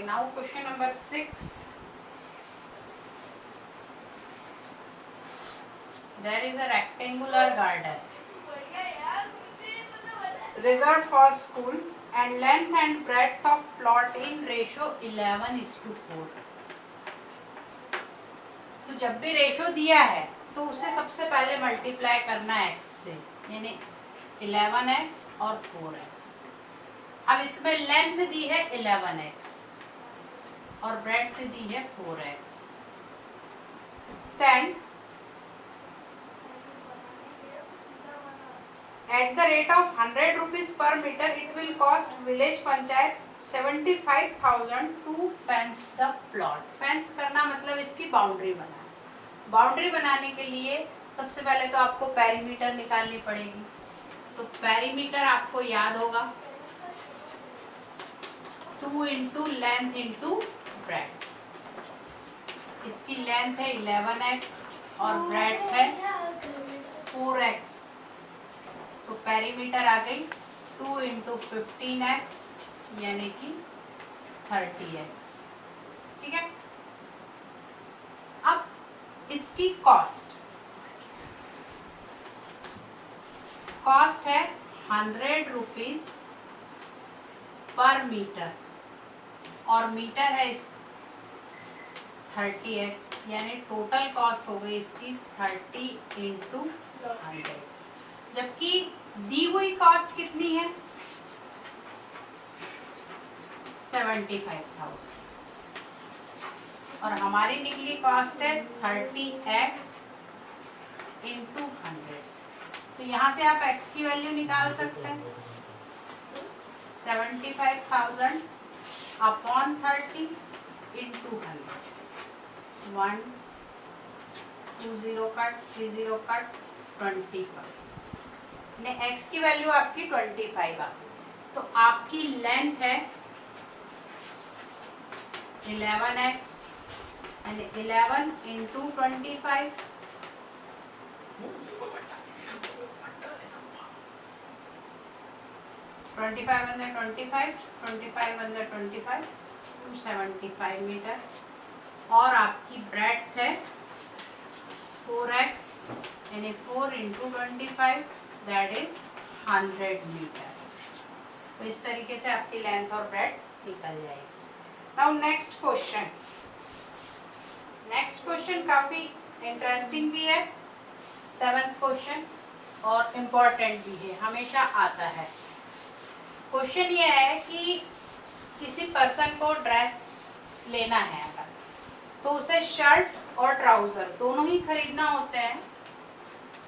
Okay, now question number 6. There is a rectangular garden reserved for school and length and breadth of plot in ratio 11:4. तो जब भी ratio दिया है तो उससे सबसे पहले मल्टीप्लाई करना है x से, यानी 11x और 4x। अब इसमें लेंथ दी है 11x और ब्रेड्थ दी है 4x। Then at the rate of 100 rupees per meter it will cost village panchayat 75,000 to fence the plot। Fence करना मतलब इसकी बाउंड्री बनाना। बाउंड्री बनाने के लिए सबसे पहले तो आपको पेरीमीटर निकालनी पड़ेगी। तो पेरीमीटर आपको याद होगा 2 इंटू लेंथ इंटू ब्रेड्थ। इसकी लेंथ है 11x और ब्रेड्थ है 4x। तो पेरीमीटर आ गई 2 इंटू 15x यानी कि 30x। ठीक है, अब इसकी कॉस्ट है 100 रुपीज पर मीटर और मीटर है इस 30x, यानी टोटल कॉस्ट हो गई इसकी 30 इंटू 100। जबकि दी हुई कॉस्ट कितनी है 75,000 और हमारी निकली कॉस्ट है 30x इंटू 100। तो यहाँ से आप x की वैल्यू निकाल सकते हैं 75,000 upon 30 into 100। 1 2 0 cut 3 0 cut 20 cut ने x की वैल्यू आपकी 25 आ गई। तो आपकी लेंथ है 11x यानी 11 इंटू 25 25 under 25 25 under 25 275 मीटर और आपकी ब्रेड्थ है 4x यानी 4 इंटू 25 दैट इज 100 मीटर। तो इस तरीके से आपकी लेंथ और ब्रेड्थ निकल जाएगी। नाउ नेक्स्ट क्वेश्चन काफी इंटरेस्टिंग भी है, 7th क्वेश्चन और इम्पोर्टेंट भी है, हमेशा आता है। क्वेश्चन ये है कि किसी पर्सन को ड्रेस लेना है अगर, तो उसे शर्ट और ट्राउजर दोनों ही खरीदना होते हैं।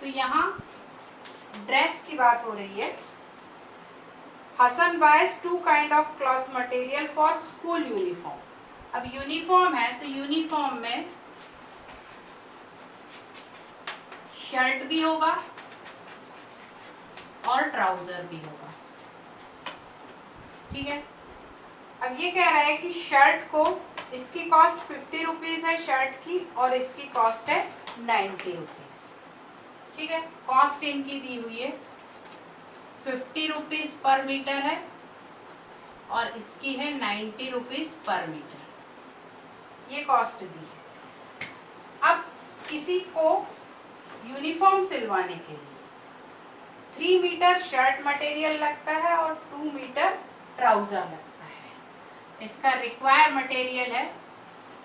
तो यहाँ ड्रेस की बात हो रही है। हसन बायस 2 kind of cloth material for school uniform. अब यूनिफॉर्म है तो यूनिफॉर्म में शर्ट भी होगा और ट्राउजर भी होगा। ठीक है, अब ये कह रहा है कि शर्ट को इसकी कॉस्ट 50 रुपीज है शर्ट की और इसकी कॉस्ट है 90 रुपीज। ठीक है, कॉस्ट इनकी दी हुई है 50 रुपीज पर मीटर है और इसकी है 90 रुपीज पर मीटर। ये कॉस्ट दी है। अब किसी को यूनिफॉर्म सिलवाने के लिए 3 मीटर शर्ट मटेरियल लगता है और 2 मीटर ट्राउजर लगता है। इसका रिक्वायर्ड मटेरियल है,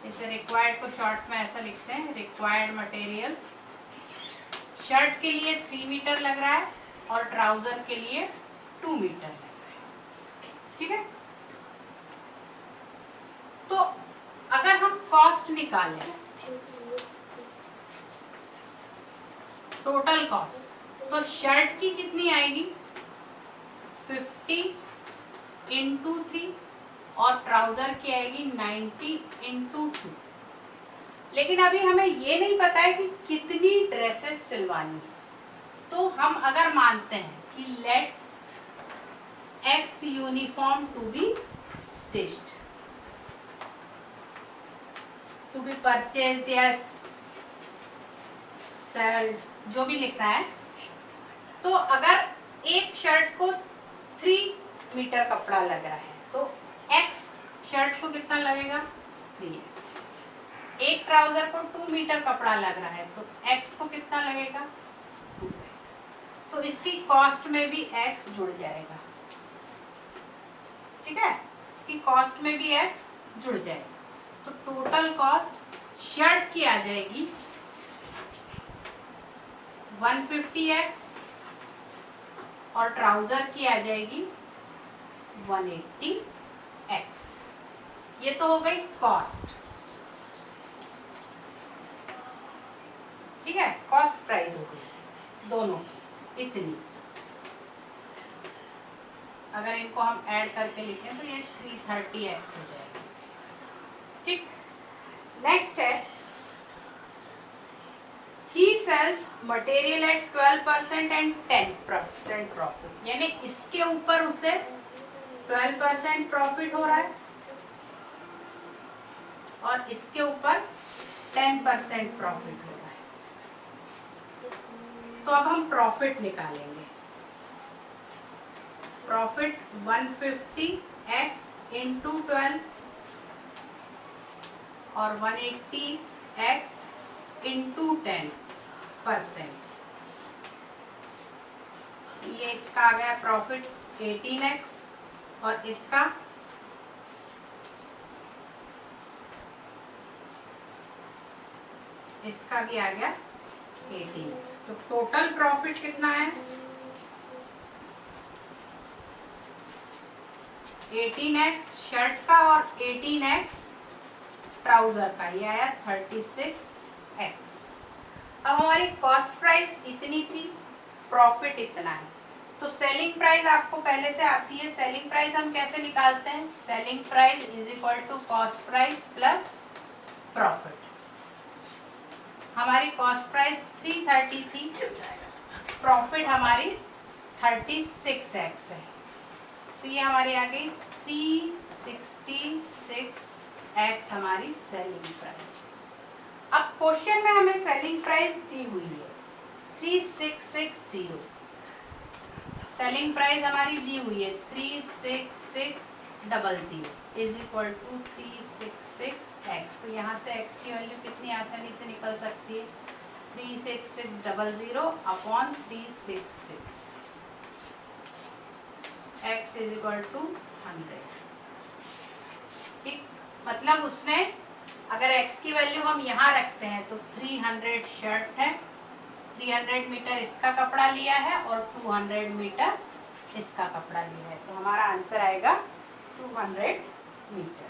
इसे रिक्वायर्ड को शॉर्ट में ऐसा लिखते हैं, रिक्वायर्ड मटेरियल शर्ट के लिए 3 मीटर लग रहा है और ट्राउजर के लिए 2 मीटर लग रहा है। ठीक है, तो अगर हम कॉस्ट निकालें टोटल कॉस्ट, तो शर्ट की कितनी आएगी 50 इंटू 3 और ट्राउजर की आएगी 90 इंटू 2। लेकिन अभी हमें ये नहीं पता है कि कितनी ड्रेसेस सिलवानी है। तो हम अगर मानते हैं कि let x uniform to be stitched to be purchased या सेल्ड, जो भी लिखना है। तो अगर एक शर्ट को 3 मीटर कपड़ा लग रहा है तो x शर्ट को कितना लगेगा 3x। एक ट्राउजर को 2 मीटर कपड़ा लग रहा है तो x को कितना लगेगा 2x। तो इसकी कॉस्ट में भी x जुड़ जाएगा, ठीक है, इसकी कॉस्ट में भी x जुड़ जाएगा। तो टोटल कॉस्ट शर्ट की आ जाएगी 150x और ट्राउजर की आ जाएगी 180x। ये तो हो गई कॉस्ट, ठीक है, कॉस्ट प्राइस हो गई दोनों की इतनी। अगर इनको हम ऐड करके लिखें तो ये 330x हो जाएगा, ठीक। नेक्स्ट है he sells material at 12% and 10% profit, यानी इसके ऊपर उसे 12% प्रॉफिट हो रहा है और इसके ऊपर 10% प्रॉफिट हो रहा है। तो अब हम प्रॉफिट निकालेंगे। प्रॉफिट 150x इंटू 12 और 180x इंटू 10%। ये इसका आ गया प्रॉफिट 18x और इसका भी आ गया 18x। तो टोटल प्रॉफिट कितना है 18x शर्ट का और 18x ट्राउजर का, ये आया 36x। अब हमारी कॉस्ट प्राइस इतनी थी, प्रॉफिट इतना है। तो सेलिंग प्राइस आपको पहले से आती है। सेलिंग प्राइस हम कैसे निकालते हैं, selling price is equal to cost price plus profit. हमारी कॉस्ट प्राइस 330 थी, प्रॉफिट हमारी 36x है, तो ये हमारी आ गई 366x हमारी सेलिंग प्राइस। अब क्वेश्चन में हमें सेलिंग प्राइस दी हुई है 3660, सेलिंग प्राइस हमारी दी हुई है 36600 इज इक्वल टू 366x। तो यहाँ से x की वैल्यू कितनी आसानी से निकल सकती है 36600 upon 366, x is equal to 100, ठीक। मतलब उसने अगर x की वैल्यू हम यहाँ रखते हैं तो 300 शर्ट है, 300 मीटर इसका कपड़ा लिया है और 200 मीटर इसका कपड़ा लिया है, तो हमारा आंसर आएगा 200 मीटर।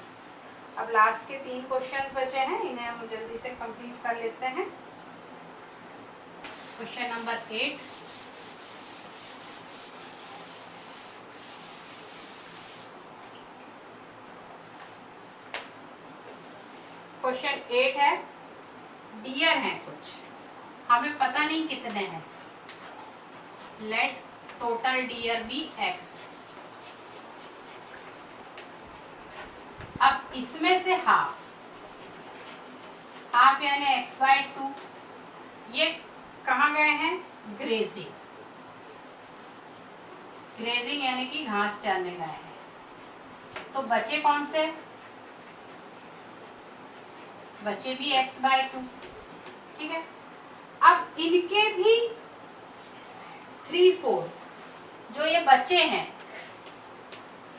अब लास्ट के 3 क्वेश्चंस बचे हैं, इन्हें हम जल्दी से कंप्लीट कर लेते हैं। क्वेश्चन नंबर 8, क्वेश्चन 8 है, डियर हैं कुछ, हमें पता नहीं कितने हैं। Let total deer be x। अब इसमें से हाफ यानी x/2 ये कहाँ गए हैं ग्रेजिंग यानी कि घास चरने गए हैं। तो बचे कौन से, बचे भी x/2, ठीक है। अब इनके भी 3/4 जो ये बचे हैं,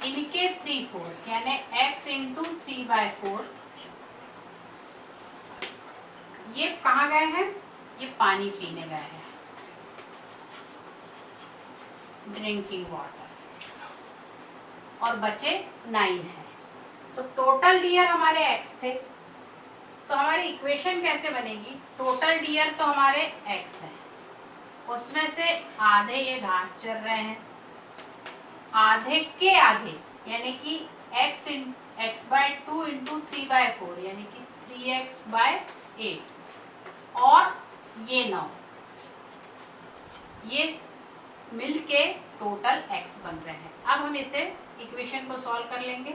इनके 3/4 यानी x इंटू 3/4 ये कहाँ गए हैं, ये पानी पीने गए हैं, ड्रिंकिंग वाटर, और बचे 9 है। तो टोटल डियर हमारे x थे, तो हमारी इक्वेशन कैसे बनेगी, टोटल डियर तो हमारे x है, उसमें से आधे ये घास चर रहे हैं, आधे के आधे यानी कि x/2 इंटू 3/4 यानी कि 3x/8 और ये 9, ये मिलके टोटल x बन रहे हैं। अब हम इसे इक्वेशन को सॉल्व कर लेंगे,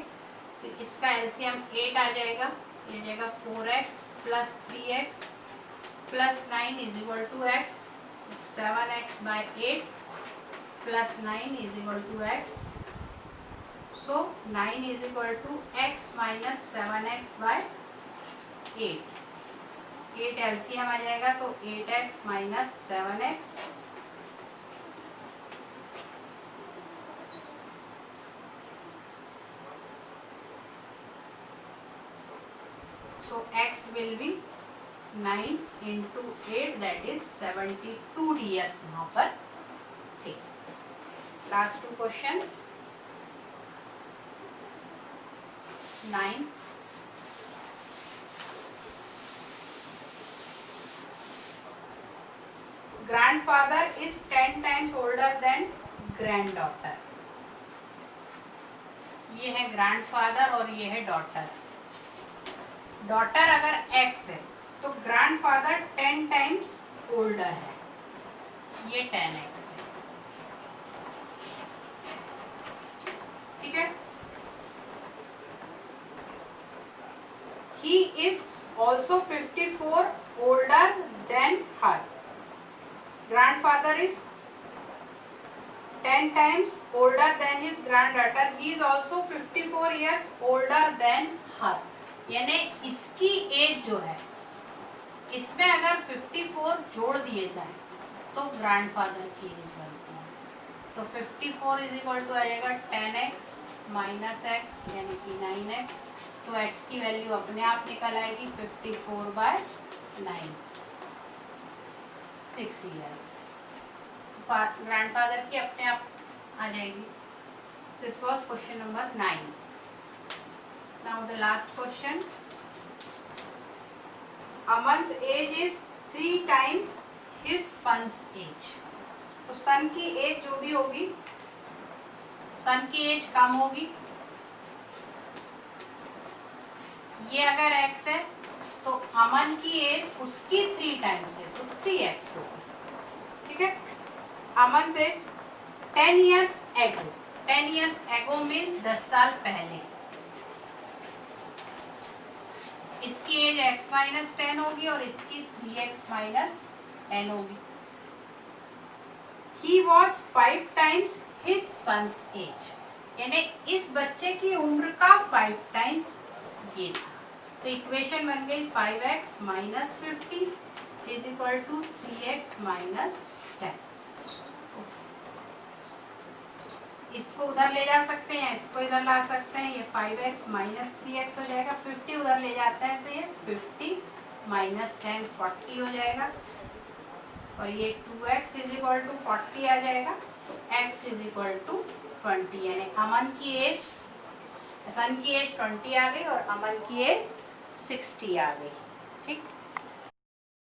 तो इसका एलसीएम 8 आ जाएगा, ये जाएगा 4x plus 3x plus 9 is equal to x, 7x/8 plus 9 is equal to x, so 9 is equal to x minus 7x by 8 LCM आ जाएगा तो 8x minus 7x so x will be 9 into 8 that is 72 ds वहां पर थे. Last two questions. 9. Grandfather is 10 times older than granddaughter. ये है grandfather और ये है डॉटर. डॉटर अगर x है तो ग्रैंडफादर 10 टाइम्स ओल्डर है, ये 10x है. ठीक है. He is also 54 older than her. Grandfather is 10 times older than his granddaughter. He is also 54 years older than her. यानी इसकी एज जो है इसमें अगर 54 जोड़ दिए जाए तो ग्रैंडफादर की एज बनती है. तो 54 इज इक्वल टू आ जाएगा 10x माइनस एक्स यानी कि 9x. तो x की वैल्यू अपने आप निकल आएगी 54 बाय 9, 6 ईयर्स. ग्रैंडफादर की अपने आप आ जाएगी. This was question number 9. Now the last question. Aman's age is 3 times his son's age. तो सन की एज जो भी होगी, सन की एज कम होगी. ये अगर x है तो अमन की एज उसकी 3 टाइम्स है तो 3x होगी. ठीक है. अमन से 10 years ago. 10 years ago means 10 साल पहले. इसकी एज x माइनस 10 होगी और इसकी 3x माइनस 10 होगी. He was 5 times his son's age. यानी इस बच्चे की उम्र का 5 टाइम्स ये था. तो इक्वेशन बन गई 5x minus 50 is equal to 3x minus 10. इसको उधर ले जा सकते हैं, इसको इधर ला सकते हैं. ये 5x माइनस 3x हो जाएगा. 50 उधर ले जाते हैं तो ये 50 माइनस 10 40 हो जाएगा. और ये 2x इज इक्वल टू 40 आ जाएगा. तो x इज इक्वल टू 20 यानी अमन की एज, सन की एज 20 आ गई और अमन की एज 60 आ गई. ठीक.